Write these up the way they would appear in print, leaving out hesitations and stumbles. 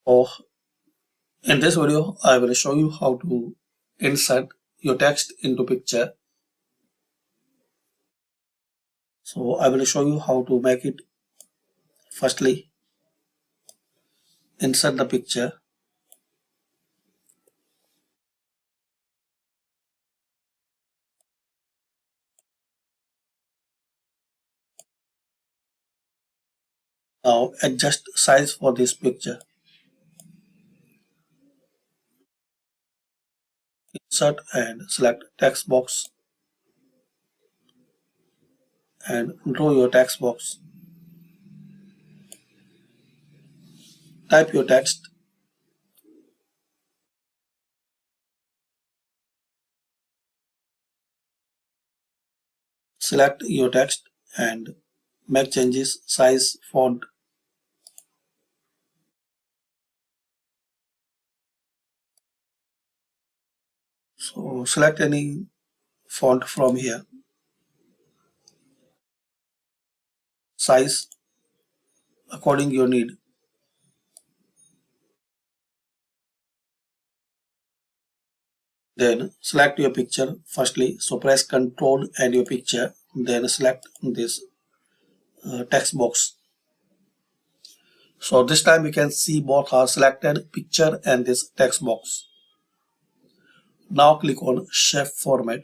So in this video, I will show you how to insert your text into picture. So I will show you how to make it. Firstly, insert the picture. Now adjust size for this picture. Insert and select text box and draw your text box. Type your text. Select your text and make changes, size, font. So select any font from here. Size according your need. Then select your picture firstly. So press Ctrl and your picture. Then select this text box. So this time you can see both are selected, picture and this text box. Now click on Shape Format.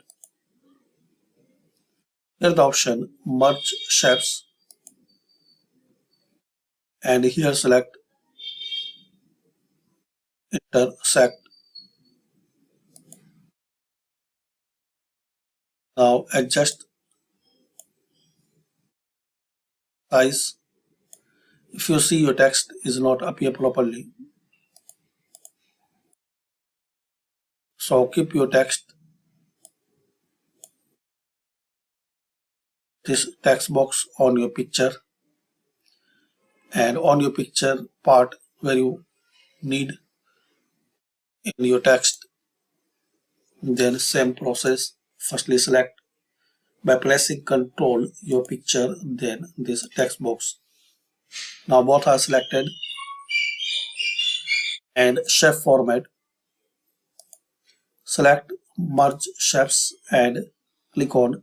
Here the option Merge Shapes, and here select Intersect. Now adjust size. If you see your text is not appear properly, so keep your text, this text box on your picture, and on your picture part where you need in your text. Then same process. Firstly select by pressing Ctrl your picture, then this text box. Now both are selected, and shape format. Select merge shapes and click on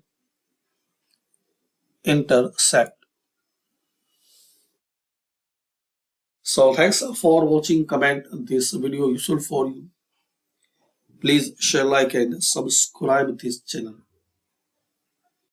intersect. So thanks for watching. Comment this video useful for you. Please share, like and subscribe this channel.